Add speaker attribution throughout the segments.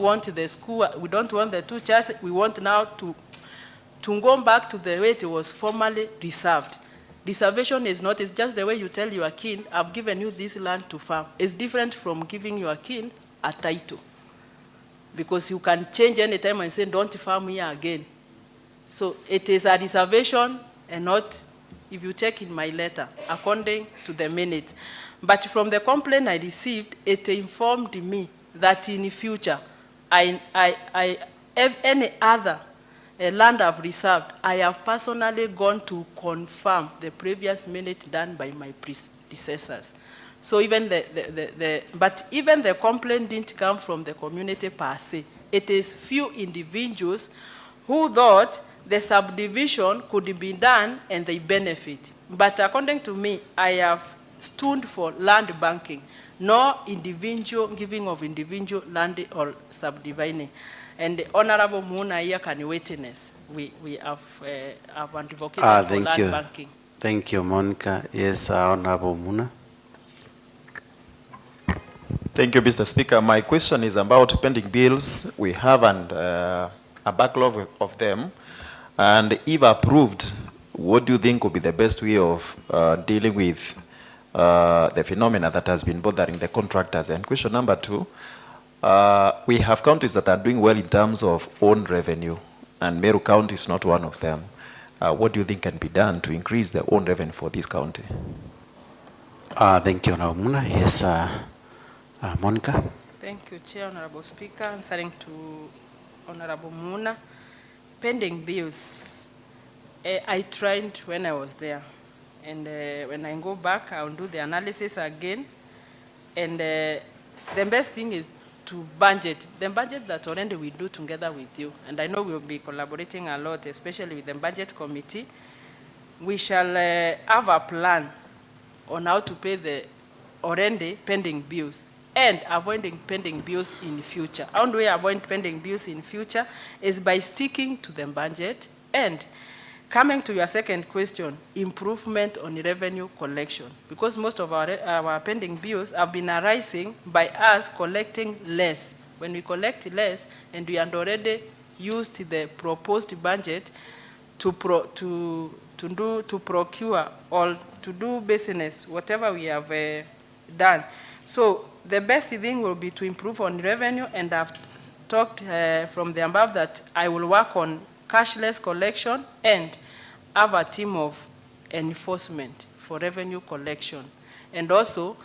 Speaker 1: want the school, we don't want the 2 chairs, we want now to go back to the way it was formerly reserved. Reservation is not, it's just the way you tell your kin, I've given you this land to farm. It's different from giving your kin a title. Because you can change any time and say, don't farm here again. So it is a reservation and not, if you check in my letter, according to the minutes. But from the complaint I received, it informed me that in the future, I have any other land I've reserved, I have personally gone to confirm the previous minute done by my predecessors. So even but even the complaint didn't come from the community per se. It is few individuals who thought the subdivision could be done and they benefit. But according to me, I have stood for land banking, no individual giving of individual land or subdividing. And the Honorable Muna here can witness. We have advocated for land banking.
Speaker 2: Thank you, Monica. Yes, Honorable Muna.
Speaker 3: Thank you, Mr. Speaker. My question is about pending bills. We have a backlog of them. And if approved, what do you think would be the best way of dealing with the phenomena that has been bothering the contractors? And question number 2, we have counties that are doing well in terms of own revenue, and Meru County is not one of them. What do you think can be done to increase the own revenue for this county?
Speaker 2: Thank you, Honorable Muna. Yes, Monica.
Speaker 1: Thank you, Chair, Honorable Speaker. Answering to Honorable Muna, pending bills, I tried when I was there. And when I go back, I'll do the analysis again. And the best thing is to budget. The budget that already we do together with you, and I know we'll be collaborating a lot, especially with the budget committee. We shall have a plan on how to pay the already pending bills and avoiding pending bills in the future. How do we avoid pending bills in the future? Is by sticking to the budget. And coming to your second question, improvement on revenue collection. Because most of our pending bills have been arising by us collecting less. When we collect less and we had already used the proposed budget to procure or to do business, whatever we have done. So the best thing will be to improve on revenue, and I've talked from the above that I will work on cashless collection and have a team of enforcement for revenue collection. And also,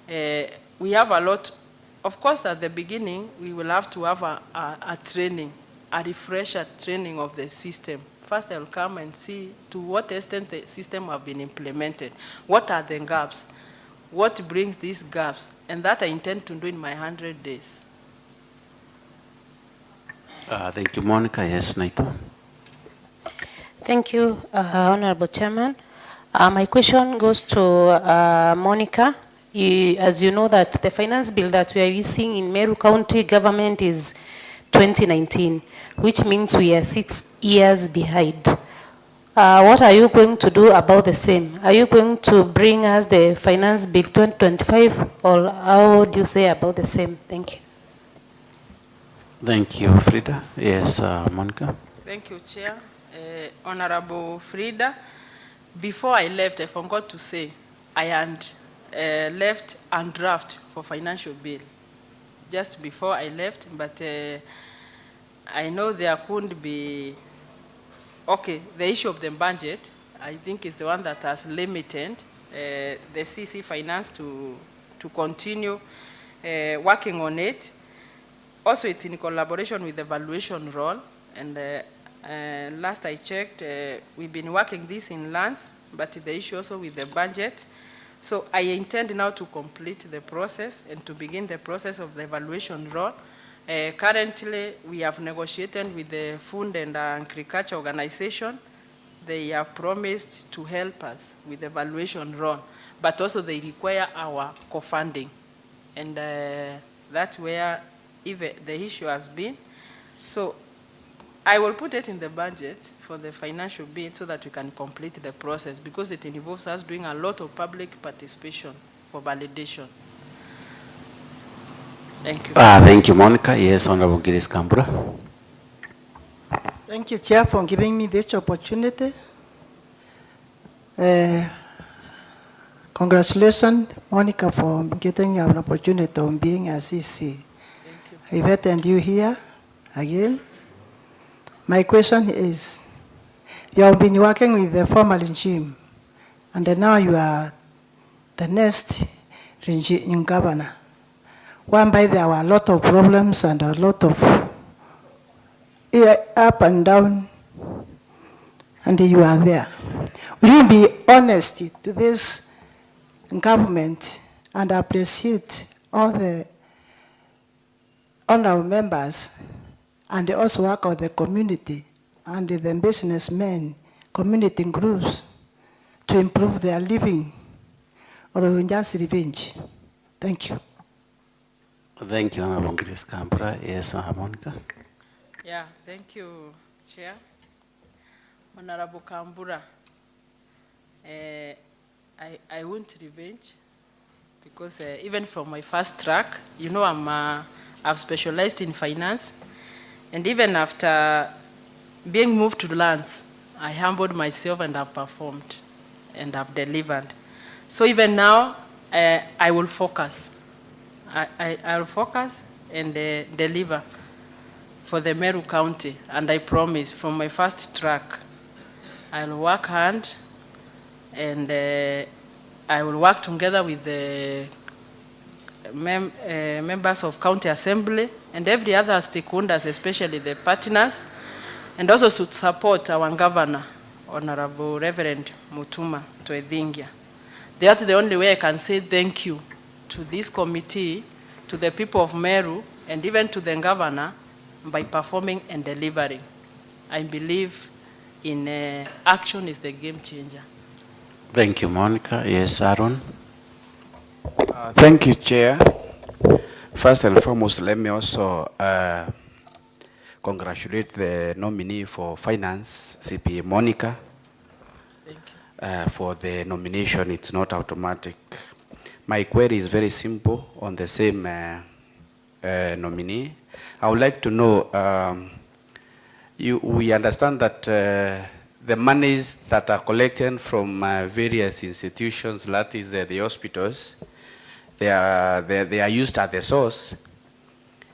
Speaker 1: we have a lot, of course, at the beginning, we will have to have a training, a refresher training of the system. First, I will come and see to what extent the system have been implemented. What are the gaps? What brings these gaps? And that I intend to do in my 100 days.
Speaker 2: Thank you, Monica. Yes, Naito.
Speaker 4: Thank you, Honorable Chairman. My question goes to Monica. As you know that the finance bill that we are using in Meru County government is 2019, which means we are 6 years behind. What are you going to do about the same? Are you going to bring us the finance bill 2025, or how do you say about the same? Thank you.
Speaker 2: Thank you, Frida. Yes, Monica.
Speaker 1: Thank you, Chair. Honorable Frida, before I left, I forgot to say I had left a draft for financial bill just before I left, but I know there couldn't be, okay, the issue of the budget, I think is the one that has limited the CC Finance to continue working on it. Also, it's in collaboration with the valuation role, and last I checked, we've been working this in lands, but the issue also with the budget. So I intend now to complete the process and to begin the process of the evaluation role. Currently, we have negotiated with the Food and Agriculture Organization. They have promised to help us with the evaluation role, but also they require our co-funding. And that's where even the issue has been. So I will put it in the budget for the financial bill so that we can complete the process, because it involves us doing a lot of public participation for validation. Thank you.
Speaker 2: Thank you, Monica. Yes, Honorable Gilles Kambura.
Speaker 5: Thank you, Chair, for giving me this opportunity. Congratulations, Monica, for getting an opportunity on being a CC. I've attended you here again. My question is, you have been working with the former regime, and now you are the next regime governor. Whereby there were a lot of problems and a lot of up and down, and you are there. Will you be honest to this government and appreciate all the honorable members and also work of the community and the businessmen, community groups to improve their living, or just revenge? Thank you.
Speaker 2: Thank you, Honorable Gilles Kambura. Yes, Monica.
Speaker 1: Yeah, thank you, Chair. Honorable Kambura, I won't revenge because even from my first track, you know, I've specialized in finance, and even after being moved to lands, I humbled myself and I've performed and I've delivered. So even now, I will focus. I will focus and deliver for the Meru County, and I promise from my first track, I'll work hard and I will work together with the members of County Assembly and every other stakeholders, especially the partners, and also to support our Governor, Honorable Reverend Mutuma Kuthuujwa. That's the only way I can say thank you to this committee, to the people of Meru, and even to the Governor by performing and delivering. I believe in action is the game changer.
Speaker 2: Thank you, Monica. Yes, Aaron.
Speaker 6: Thank you, Chair. First and foremost, let me also congratulate the nominee for Finance, CPA Monica.
Speaker 1: Thank you.
Speaker 6: For the nomination. It's not automatic. My query is very simple on the same nominee. I would like to know, we understand that the monies that are collected from various institutions, that is the hospitals, they are used at the source,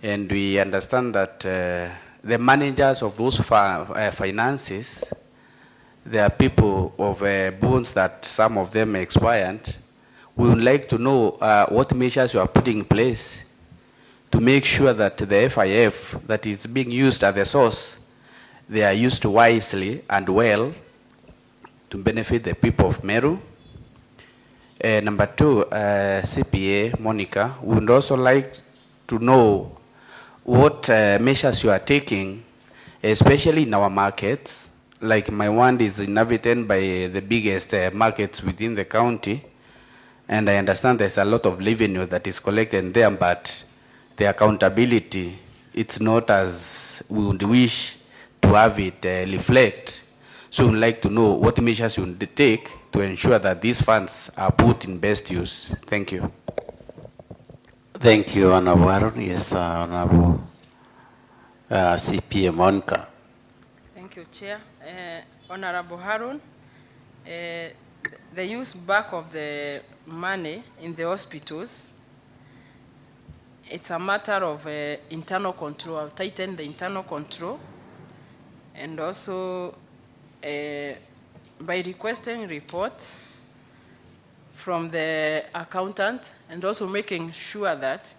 Speaker 6: and we understand that the managers of those finances, there are people of bonds that some of them expired. We would like to know what measures you are putting in place to make sure that the FIF that is being used at the source, they are used wisely and well to benefit the people of Meru. Number two, CPA Monica, we would also like to know what measures you are taking, especially in our markets. Like my one is inhabited by the biggest markets within the county, and I understand there's a lot of revenue that is collected there, but the accountability, it's not as we would wish to have it reflect. So we'd like to know what measures you would take to ensure that these funds are put in best use. Thank you.
Speaker 2: Thank you, Honorable Aaron. Yes, Honorable CPA Monica.
Speaker 1: Thank you, Chair. Honorable Harun, the use back of the money in the hospitals, it's a matter of internal control. I'll tighten the internal control, and also by requesting reports from the accountant, and also making sure that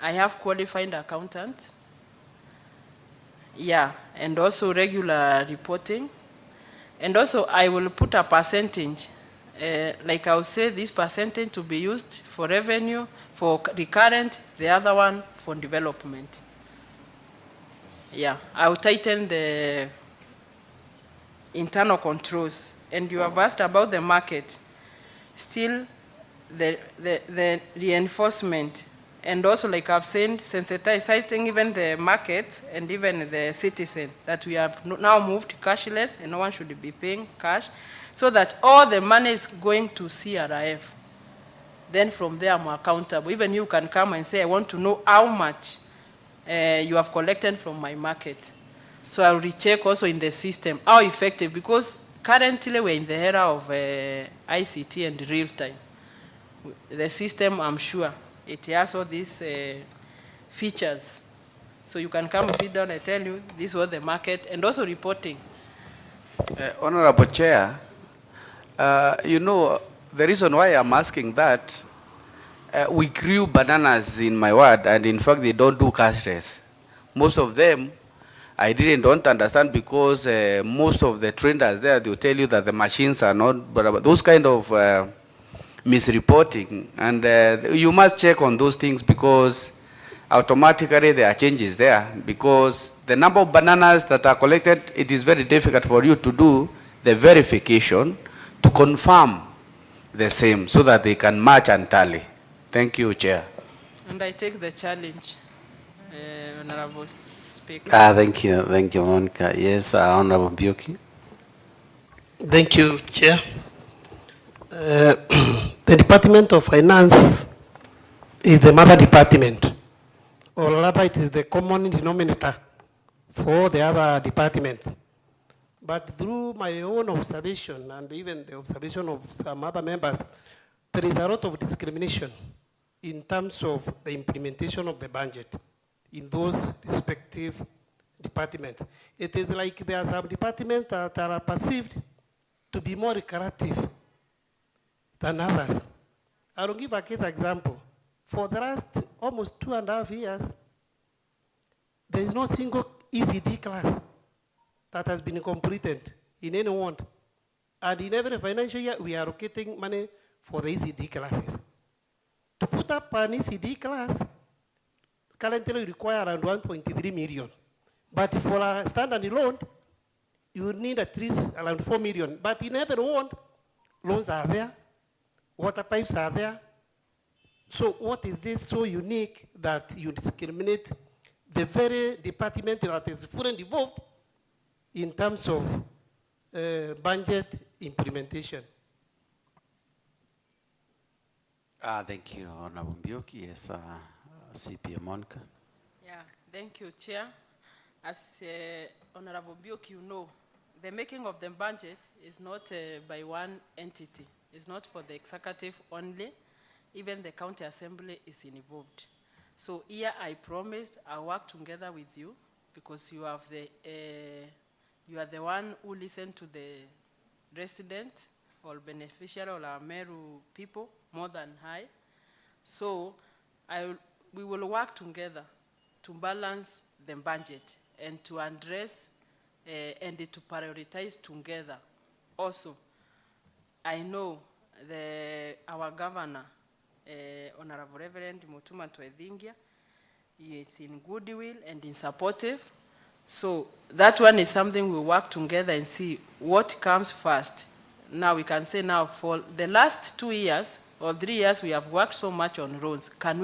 Speaker 1: I have qualified accountant. Yeah, and also regular reporting. And also I will put a percentage, like I will say this percentage to be used for revenue, for recurrent, the other one for development. Yeah, I will tighten the internal controls. And you have asked about the market. Still, the reinforcement, and also, like I've said, sensitizing even the market and even the citizen, that we have now moved cashless and no one should be paying cash, so that all the money is going to CRIF. then from there I'm accountable. Even you can come and say, I want to know how much you have collected from my market. So I'll recheck also in the system, how effective, because currently we're in the era of ICT and real time. The system, I'm sure, it has all these features. So you can come and sit down and tell you this was the market, and also reporting.
Speaker 6: Honorable Chair, you know, the reason why I'm asking that, we grew bananas in my ward, and in fact, they don't do cashless. Most of them, I don't understand, because most of the traders there, they'll tell you that the machines are not, but those kind of misreporting, and you must check on those things, because automatically there are changes there, because the number of bananas that are collected, it is very difficult for you to do the verification to confirm the same, so that they can match and tally. Thank you, Chair.
Speaker 1: And I take the challenge, Honorable Speaker.
Speaker 2: Thank you, Monica. Yes, Honorable Mbioki.
Speaker 7: Thank you, Chair. The Department of Finance is the mother department, or rather it is the common denominator for the other departments. But through my own observation, and even the observation of some other members, there is a lot of discrimination in terms of the implementation of the budget in those respective departments. It is like there are some departments that are perceived to be more lucrative than others. I will give a case example. For the last almost 2.5 years, there is no single ECD class that has been completed in any ward. And in every financial year, we are allocating money for the ECD classes. To put up an ECD class, currently require around 1.3 million. But for a standard loan, you would need at least around 4 million. But in every ward, loans are there, water pipes are there. So what is this so unique that you discriminate the very department that is fully involved in terms of budget implementation?
Speaker 2: Thank you, Honorable Mbioki. Yes, CPA Monica.
Speaker 1: Yeah, thank you, Chair. As Honorable Mbioki, you know, the making of the budget is not by one entity. It's not for the executive only. Even the county assembly is involved. So here I promised I'll work together with you, because you have the you are the one who listen to the resident or beneficiary or our Meru people more than I. So we will work together to balance the budget and to address and to prioritize together. Also, I know our governor, Honorable Reverend Mutuma Kuthuujwa, is in goodwill and in supportive. So that one is something we work together and see what comes first. Now we can say now for the last 2 years or 3 years we have worked so much on roads. Can we